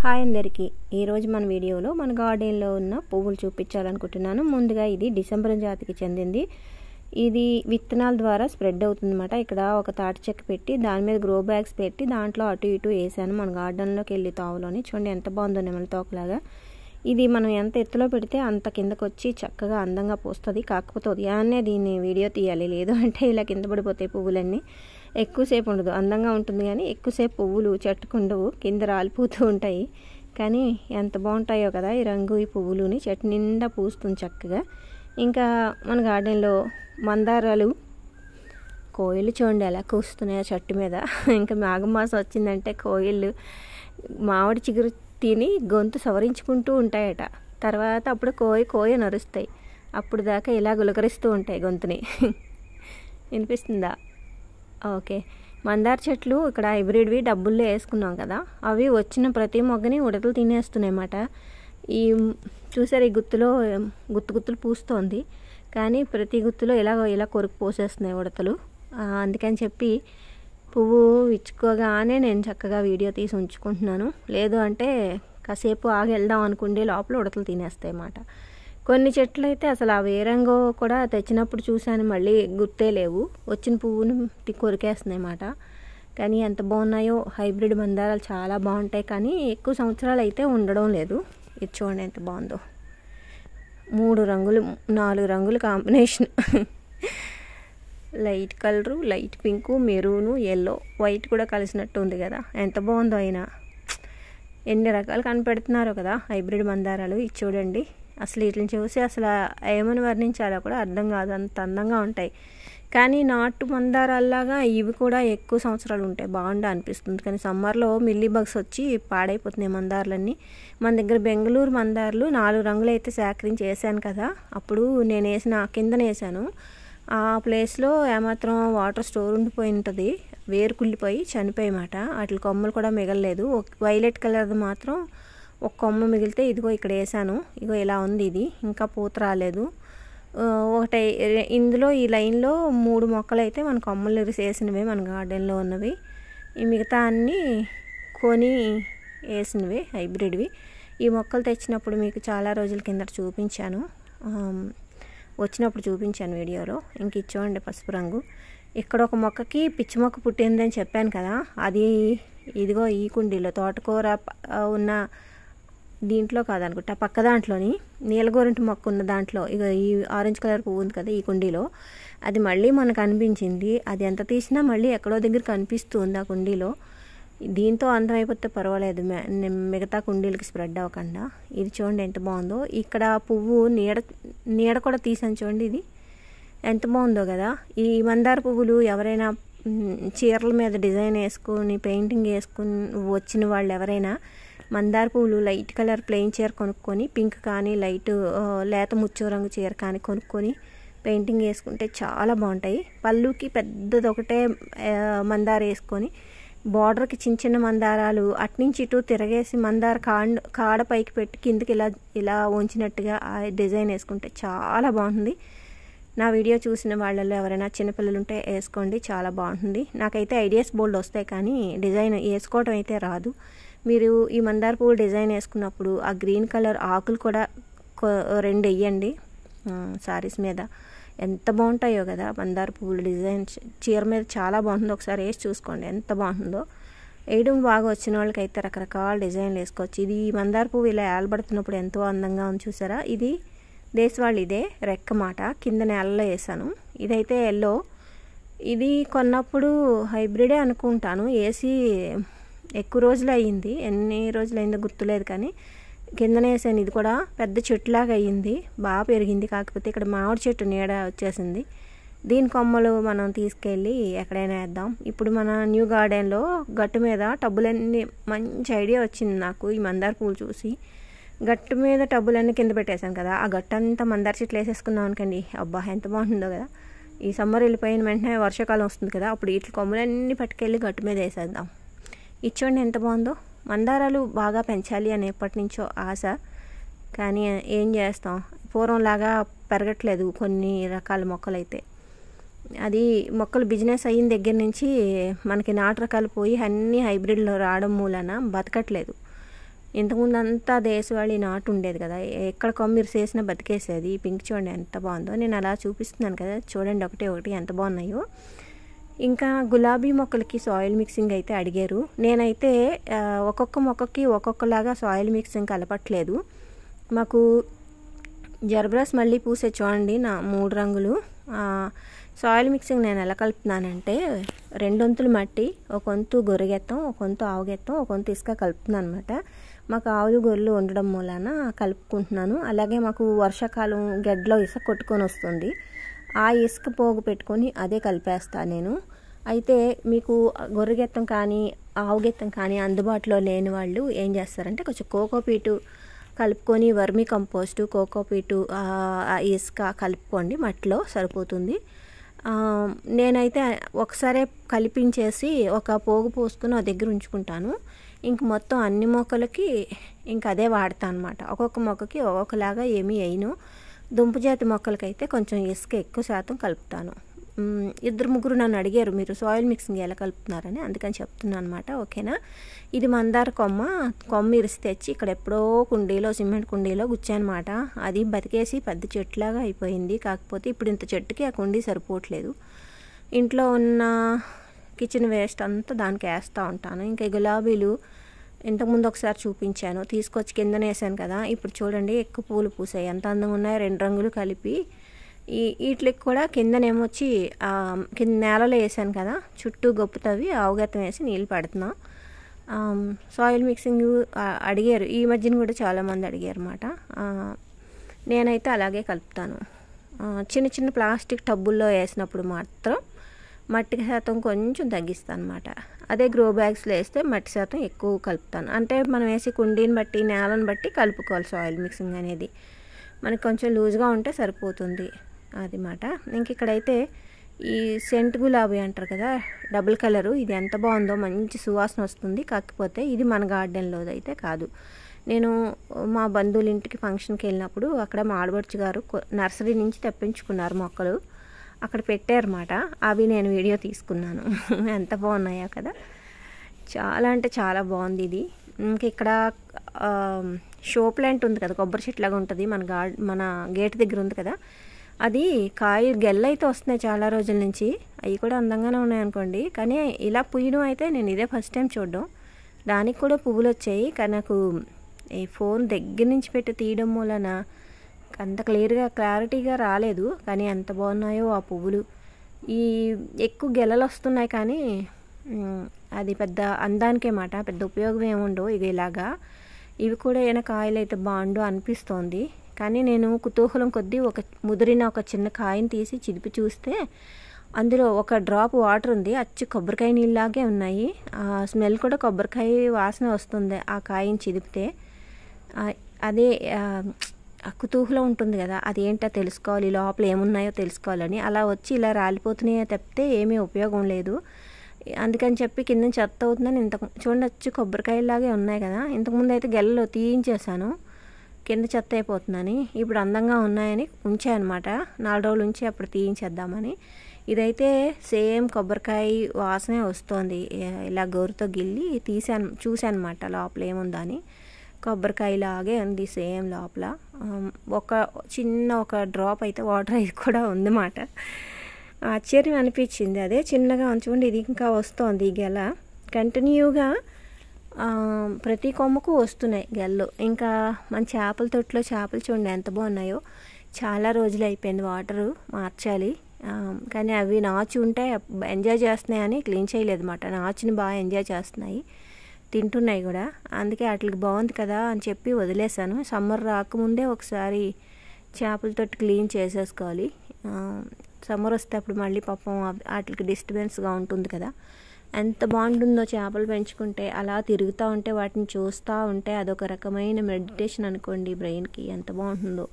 Hi అందరికీ ఈరోజు మన వీడియోలో మన గార్డెన్లో ఉన్న పువ్వులు చూపించాలనుకుంటున్నాను. ముందుగా ఇది డిసెంబర్ జాతికి చెందింది. ఇది విత్తనాల ద్వారా స్ప్రెడ్ అవుతుందన్నమాట. ఇక్కడ ఒక తాటి చెక్క పెట్టి దాని మీద గ్రో బ్యాగ్స్ పెట్టి దాంట్లో అటు ఇటు వేసాను. మన గార్డెన్లోకి వెళ్ళి తోవలోని చూడండి ఎంత బాగుందో నెమలి తోకలాగా. ఇది మనం ఎంత ఎత్తులో పెడితే అంత కిందకు వచ్చి చక్కగా అందంగా పూస్తుంది. కాకపోతే ఉదయాన్నే దీన్ని వీడియో తీయాలి, లేదు అంటే ఇలా కింద పడిపోతాయి పువ్వులన్నీ. ఎక్కువసేపు ఉండదు, అందంగా ఉంటుంది కానీ ఎక్కువసేపు పువ్వులు చెట్టుకుండవు, కింద రాలిపోతూ ఉంటాయి. కానీ ఎంత బాగుంటాయో కదా ఈ రంగు, ఈ పువ్వులుని చెట్టు నిండా పూస్తుంది చక్కగా. ఇంకా మన గార్డెన్లో మందారాలు, కోయిలు చూడండి ఎలా కూస్తున్నాయో చెట్టు మీద. ఇంకా మాఘమాసం వచ్చిందంటే కోయిళ్ళు మామిడి చిగురు తిని గొంతు సవరించుకుంటూ ఉంటాయట. తర్వాత అప్పుడు కోయ నరుస్తాయి. అప్పుడు దాకా ఇలా గులకరిస్తూ ఉంటాయి గొంతుని. వినిపిస్తుందా? ఓకే. మందార చెట్లు ఇక్కడ హైబ్రిడ్వి డబ్బుల్లో వేసుకున్నాం కదా, అవి వచ్చిన ప్రతి మొగ్గని ఉడతలు తినేస్తున్నాయి అన్నమాట. ఈ చూసారు, ఈ గుత్తులు పూస్తోంది కానీ ప్రతి గుత్తులో ఇలా కొరుకు పోసేస్తున్నాయి ఉడతలు. అందుకని చెప్పి పువ్వు ఇచ్చుకోగానే నేను చక్కగా వీడియో తీసి ఉంచుకుంటున్నాను. లేదు అంటే కాసేపు ఆగి వెళ్దాం అనుకుంటే లోపల ఉడతలు తినేస్తాయి అన్నమాట. కొన్ని చెట్లు అయితే అసలు ఆ వేరంగో కూడా తెచ్చినప్పుడు చూశాను, మళ్ళీ గుర్తే లేవు, వచ్చిన పువ్వును కొరికేస్తున్నాయి అన్నమాట. కానీ ఎంత బాగున్నాయో హైబ్రిడ్ మందారాలు, చాలా బాగుంటాయి కానీ ఎక్కువ సంవత్సరాలు అయితే ఉండడం లేదు. ఇది చూడండి ఎంత బాగుందో, 3 రంగులు 4 రంగుల combination. Light colour, light pink, maroon, yellow, white కూడా కలిసినట్టు ఉంది కదా, ఎంత బాగుందో. అయినా ఎన్ని రకాలు కనిపెడుతున్నారో కదా హైబ్రిడ్ మందారాలు. ఇది చూడండి, అసలు వీటిని చూసి అసలు ఏమని వర్ణించాలో కూడా అర్థం కాదు, అంత అందంగా ఉంటాయి. కానీ నాటు మందారాల్లాగా ఇవి కూడా ఎక్కువ సంవత్సరాలు ఉంటాయి, బాగుండా అనిపిస్తుంది. కానీ సమ్మర్లో మిల్లీ బగ్స్ వచ్చి పాడైపోతున్నాయి మందారాలన్నీ. మన దగ్గర బెంగళూరు మందారాలు 4 రంగులు అయితే సేకరించి వేసాను కదా, అప్పుడు నేను కిందన వేసాను. ఆ ప్లేస్లో ఏమాత్రం వాటర్ స్టోర్ ఉండిపోయి ఉంటుంది, వేరు కుళ్ళిపోయి చనిపోయామాట. వాటి కొమ్మలు కూడా మిగలలేదు. వైలెట్ కలర్ది మాత్రం ఒక కొమ్మ మిగిలితే ఇదిగో ఇక్కడ వేసాను, ఇగో ఇలా ఉంది. ఇది ఇంకా పూత రాలేదు. ఇందులో ఈ లైన్లో 3 మొక్కలు అయితే మన కొమ్మలు వేసినవే, మన గార్డెన్లో ఉన్నవి. ఈ మిగతా అన్నీ కొని వేసినవే హైబ్రిడ్వి. ఈ మొక్కలు తెచ్చినప్పుడు మీకు చాలా రోజుల కిందట చూపించాను, వచ్చినప్పుడు చూపించాను వీడియోలో. ఇంక చూడండి పసుపు రంగు. ఇక్కడ ఒక మొక్కకి పిచ్చి మొక్క పుట్టిందని చెప్పాను కదా, అది ఇదిగో ఈ కుండీలో తోటకూర ఉన్న దీంట్లో కాదనుకుంటా, పక్క దాంట్లోని నీలగోరింటి మొక్క ఉన్న దాంట్లో ఇక ఈ ఆరెంజ్ కలర్ పువ్వు ఉంది కదా ఈ కుండీలో, అది మళ్ళీ మనకు అనిపించింది. అది ఎంత తీసినా మళ్ళీ ఎక్కడో దగ్గర కనిపిస్తుంది ఆ కుండీలో. దీంతో అందం అయిపోతే పర్వాలేదు, మిగతా కుండీలకి స్ప్రెడ్ అవ్వకుండా. ఇది చూడండి ఎంత బాగుందో. ఇక్కడ పువ్వు నీడ కూడా తీసాను చూడండి, ఇది ఎంత బాగుందో కదా. ఈ మందార పువ్వులు ఎవరైనా చీరల మీద డిజైన్ వేసుకొని పెయింటింగ్ వేసుకుని వచ్చిన వాళ్ళు ఎవరైనా మందార పువ్వులు లైట్ కలర్ ప్లెయిన్ చీర కొనుక్కొని, పింక్ కానీ లైట్ లేత ముచ్చు రంగు చీర కానీ కొనుక్కొని పెయింటింగ్ వేసుకుంటే చాలా బాగుంటాయి. పళ్ళుకి పెద్దది ఒకటే మందార వేసుకొని బార్డర్కి చిన్న చిన్న మందారాలు అట్నుంచి ఇటు తిరగేసి మందార కాడ పైకి పెట్టి కిందకి ఇలా వంచినట్టుగా ఆ డిజైన్ వేసుకుంటే చాలా బాగుంటుంది. నా వీడియో చూసిన వాళ్ళల్లో ఎవరైనా చిన్నపిల్లలు ఉంటే వేసుకోండి, చాలా బాగుంటుంది. నాకైతే ఐడియాస్ బోల్డ్ వస్తాయి కానీ డిజైన్ వేసుకోవడం అయితే రాదు. మీరు ఈ మందార పువ్వు డిజైన్ వేసుకున్నప్పుడు ఆ గ్రీన్ కలర్ ఆకులు కూడా 2 వేయండి సారీస్ మీద, ఎంత బాగుంటాయో కదా మందార పువ్వులు డిజైన్. చీర మీద చాలా బాగుంటుందో, ఒకసారి వేసి చూసుకోండి ఎంత బాగుంటుందో. వేయడం బాగా వచ్చిన వాళ్ళకైతే రకరకాల డిజైన్లు వేసుకోవచ్చు. ఇది మందార పువ్వు ఇలా ఏలబడుతున్నప్పుడు ఎంతో అందంగా ఉంది చూసారా. ఇది దేశవాళీ, ఇదే రెక్క మాట, కింద నేలలో వేసాను. ఇదైతే ఎల్లో. ఇది కొన్నప్పుడు హైబ్రిడే అనుకుంటాను, వేసి ఎక్కువ రోజులు అయ్యింది, ఎన్ని రోజులు అయిందో గుర్తులేదు కానీ కిందనే వేసాను. ఇది కూడా పెద్ద చెట్టులాగా అయ్యింది, బాగా పెరిగింది. కాకపోతే ఇక్కడ మామిడి చెట్టు నీడ వచ్చేసింది. దీని కొమ్మలు మనం తీసుకెళ్ళి ఎక్కడైనా వేద్దాం. ఇప్పుడు మన న్యూ గార్డెన్లో గట్టు మీద టబ్బులన్నీ, మంచి ఐడియా వచ్చింది నాకు ఈ మందార పూలు చూసి. గట్టు మీద టబ్బులన్నీ కింద పెట్టేశాను కదా, ఆ గట్టు అంతా మందార చెట్లు వేసేసుకున్నాం అనుకోండి, అబ్బా ఎంత బాగుంటుందో కదా. ఈ సమ్మర్ వెళ్ళిపోయిన వెంటనే వర్షాకాలం వస్తుంది కదా, అప్పుడు వీటి కొమ్మలన్నీ పట్టుకెళ్ళి గట్టు మీద వేసేద్దాం. ఇచ్చోండి ఎంత బాగుందో. మందారాలు బాగా పెంచాలి అని ఎప్పటి నుంచో ఆశ, కానీ ఏం చేస్తాం, పూర్వంలాగా పెరగట్లేదు కొన్ని రకాల మొక్కలైతే. అది మొక్కలు బిజినెస్ అయిన దగ్గర నుంచి మనకి నాటు రకాలు పోయి అన్నీ హైబ్రిడ్లో రావడం మూలన బతకట్లేదు. ఇంతకుముందు అంతా దేశవాళీ నాటు ఉండేది కదా, ఎక్కడ కొమ్మిరి చేసినా బతికేసేది. ఈ పింక్ చూడండి ఎంత బాగుందో, నేను అలా చూపిస్తున్నాను కదా, చూడండి ఒకటి ఒకటి ఎంత బాగున్నాయో. ఇంకా గులాబీ మొక్కలకి సాయిల్ మిక్సింగ్ అయితే అడిగారు. నేనైతే ఒక్కొక్క మొక్కకి ఒక్కొక్కలాగా సాయిల్ మిక్సింగ్ కలపట్లేదు. మాకు జర్బ్రాస్ మళ్ళీ పూసే చూడండి నా 3 రంగులు. సాయిల్ మిక్సింగ్ నేను ఎలా కలుపుతున్నానంటే 2 వంతులు మట్టి, 1 వంతు గొర్రెగెత్తం, 1 వంతు ఆవుగెత్తం, 1 వంతు ఇసుక కలుపుతున్నాను అనమాట. మాకు ఆవులు గొర్రెలు ఉండడం మూలాన కలుపుకుంటున్నాను. అలాగే మాకు వర్షాకాలం గడ్డలో ఇసుక కొట్టుకొని వస్తుంది, ఆ ఇసుక పోగు పెట్టుకొని అదే కలిపేస్తాను నేను. అయితే మీకు గొర్రెగెత్తం కానీ ఆవుగెత్తం కానీ అందుబాటులో లేని వాళ్ళు ఏం చేస్తారంటే కొంచెం కోకోపీటు కలుపుకొని వర్మీ కంపోస్టు, కోకోపీటు, ఇసుక కలుపుకోండి, మట్టిలో సరిపోతుంది. నేనైతే ఒకసారి కలిపించేసి ఒక పోగు పోసుకుని దగ్గర ఉంచుకుంటాను. ఇంక మొత్తం అన్ని మొక్కలకి ఇంక అదే వాడతాను అనమాట. ఒక్కొక్క మొక్కకి ఒక్కొక్కలాగా ఏమీ వేయను. దుంపజాతి మొక్కలకైతే కొంచెం ఇసుక ఎక్కువ శాతం కలుపుతాను. 2-3 నన్ను అడిగారు మీరు సాయిల్ మిక్సింగ్ ఎలా కలుపుతున్నారని, అందుకని చెప్తున్నాను అనమాట. ఓకేనా. ఇది మందార కొమ్మ ఇరిసి తెచ్చి ఇక్కడ ఎప్పుడో కుండీలో, సిమెంట్ కుండీలో గుచ్చానమాట. అది బతికేసి పెద్ద చెట్టులాగా అయిపోయింది. కాకపోతే ఇప్పుడు ఇంత చెట్టుకి ఆ కుండీ సరిపోవట్లేదు. ఇంట్లో ఉన్న కిచెన్ వేస్ట్ అంతా దానికి వేస్తూ ఉంటాను. ఇంకా గులాబీలు ఇంతకుముందు ఒకసారి చూపించాను, తీసుకొచ్చి కిందనే వేసాను కదా. ఇప్పుడు చూడండి ఎక్కువ పూలు పూసాయి, ఎంత అందంగా ఉన్నాయి. 2 రంగులు కలిపి వీటికి కూడా కిందనేమొచ్చి కింద నేలలో వేసాను కదా, చుట్టూ గొప్పతవి ఆవుగెత్తం వేసి నీళ్ళు పెడుతున్నా. సాయిల్ మిక్సింగ్ అడిగారు ఈ మధ్యన కూడా చాలామంది అడిగారు అన్నమాట. నేనైతే అలాగే కలుపుతాను. చిన్న చిన్న ప్లాస్టిక్ టబ్బుల్లో వేసినప్పుడు మాత్రం మట్టి శాతం కొంచెం తగ్గిస్తాను అనమాట. అదే గ్రో బ్యాగ్స్లో వేస్తే మట్టి శాతం ఎక్కువ కలుపుతాను. అంటే మనం వేసి కుండీని బట్టి నేలను బట్టి కలుపుకోవాలి. సాయిల్ మిక్సింగ్ అనేది మనకి కొంచెం లూజ్గా ఉంటే సరిపోతుంది అది మాట. ఇంక ఇక్కడైతే ఈ సెంట్ గులాబీ అంటారు కదా, డబుల్ కలరు, ఇది ఎంత బాగుందో, మంచి సువాసన వస్తుంది. కాకపోతే ఇది మన గార్డెన్లో అయితే కాదు. నేను మా బంధువుల ఇంటికి ఫంక్షన్కి వెళ్ళినప్పుడు అక్కడ మా ఆడబడుచు గారు నర్సరీ నుంచి తెప్పించుకున్నారు మొక్కలు, అక్కడ పెట్టారన్నమాట. అవి నేను వీడియో తీసుకున్నాను. ఎంత బాగున్నాయో కదా, చాలా అంటే చాలా బాగుంది ఇది. ఇంక ఇక్కడ షో ప్లాంట్ ఉంది కదా, కొబ్బరి చెట్టు లాగా ఉంటుంది, మన గేట్ దగ్గర ఉంది కదా, అది గెల్ల అయితే వస్తున్నాయి చాలా రోజుల నుంచి. అవి కూడా అందంగానే ఉన్నాయి అనుకోండి, కానీ ఇలా పుయ్యడం అయితే నేను ఇదే ఫస్ట్ టైం చూడడం. దానికి కూడా పువ్వులు వచ్చాయి, కానీ నాకు ఈ ఫోన్ దగ్గర నుంచి పెట్టి తీయడం మూలన అంత క్లారిటీగా రాలేదు. కానీ ఎంత బాగున్నాయో ఆ పువ్వులు. ఈ ఎక్కువ గెలలు వస్తున్నాయి కానీ అది పెద్ద అందానికే మాట, పెద్ద ఉపయోగం ఏముండవు. ఇక ఇలాగా ఇవి కూడా ఏమైనా కాయలు అయితే బాగుండు అనిపిస్తోంది. కానీ నేను కుతూహలం కొద్దీ ముదిరిన ఒక చిన్న కాయని తీసి చిదిపి చూస్తే అందులో ఒక డ్రాప్ వాటర్ ఉంది. అచ్చు కొబ్బరికాయ నీళ్ళలాగే ఉన్నాయి. ఆ స్మెల్ కూడా కొబ్బరికాయ వాసన వస్తుంది ఆ కాయని చిదిపితే. అదే కుతూహలం ఉంటుంది కదా, అదేంటో తెలుసుకోవాలి, లోపల ఏమున్నాయో తెలుసుకోవాలని. అలా వచ్చి ఇలా రాలిపోతున్నాయో తప్పితే ఏమీ ఉపయోగం లేదు. అందుకని చెప్పి కింద చెత్త అవుతుందని చూడొచ్చు కొబ్బరికాయలాగే ఉన్నాయి కదా. ఇంతకుముందు అయితే గెల్లలో తీయించేసాను, కింద చెత్త అయిపోతుందని. ఇప్పుడు అందంగా ఉన్నాయని ఉంచాయన్నమాట. 4 రోజులు ఉంచి అప్పుడు తీయించేద్దామని. ఇదైతే సేమ్ కొబ్బరికాయ వాసనే వస్తుంది. ఇలా గోరుతో గిల్లి చూశాను అనమాట లోపల ఏముందని. కొబ్బరికాయలాగే ఉంది సేమ్ లోపల. ఒక డ్రాప్ అయితే వాటర్ అయితే కూడా ఉందన్నమాట. ఆశ్చర్యం అనిపించింది. అదే చిన్నగా ఉంచుకోండి, ఇది ఇంకా వస్తుంది ఈ గెల కంటిన్యూగా. ప్రతి కొమ్మకు వస్తున్నాయి గెల్లు. ఇంకా మన చేపల తొట్టులో చేపలు చూడండి ఎంత బాగున్నాయో. చాలా రోజులు అయిపోయింది వాటరు మార్చాలి, కానీ అవి నాచు ఉంటే ఎంజాయ్ చేస్తున్నాయని క్లీన్ చేయలేదు అన్నమాట. నాచుని బాగా ఎంజాయ్ చేస్తున్నాయి, తింటున్నాయి కూడా. అందుకే వాటికి బాగుంది కదా అని చెప్పి వదిలేసాను. సమ్మర్ రాకముందే ఒకసారి చేపల తొట్టు క్లీన్ చేసేసుకోవాలి. సమ్మర్ వస్తే అప్పుడు మళ్ళీ పాపం వాటికి డిస్టర్బెన్స్గా ఉంటుంది కదా. ఎంత బాగుంటుందో చేపలు పెంచుకుంటే, అలా తిరుగుతూ ఉంటే వాటిని చూస్తూ ఉంటే అదొక రకమైన మెడిటేషన్ అనుకోండి బ్రెయిన్కి. ఎంత బాగుంటుందో.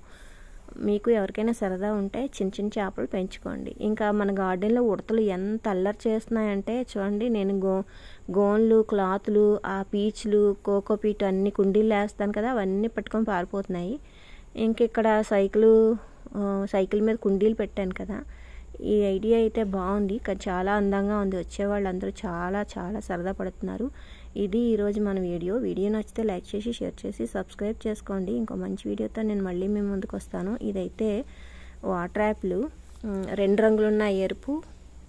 మీకు ఎవరికైనా సరదా ఉంటే చిన్న చిన్న చేపలు పెంచుకోండి. ఇంకా మన గార్డెన్లో ఉడతలు ఎంత అల్లరి చేస్తున్నాయంటే చూడండి. నేను గోన్లు, క్లాతులు, ఆ పీచులు, కోకోపీట్ అన్ని కుండీలు వేస్తాను కదా, అవన్నీ పట్టుకొని పారిపోతున్నాయి. ఇంక ఇక్కడ సైకిల్ మీద కుండీలు పెట్టాను కదా. ఈ ఐడియా అయితే బాగుంది, కానీ చాలా అందంగా ఉంది. వచ్చేవాళ్ళందరూ చాలా చాలా సరదా పడుతున్నారు. ఇది ఈరోజు మన వీడియో నచ్చితే లైక్ చేసి షేర్ చేసి సబ్స్క్రైబ్ చేసుకోండి. ఇంకో మంచి వీడియోతో నేను మళ్ళీ మీ ముందుకు వస్తాను. ఇదైతే వాటర్ యాపిల్ 2 రంగులు ఉన్నాయి, ఎరుపు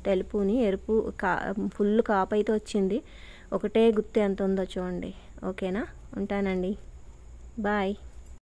తెలుపుని. ఎరుపు ఫుల్ కాపు అయితే వచ్చింది. ఒకటే గుత్తి ఎంత ఉందో చూడండి. ఓకేనా, ఉంటానండి, బాయ్.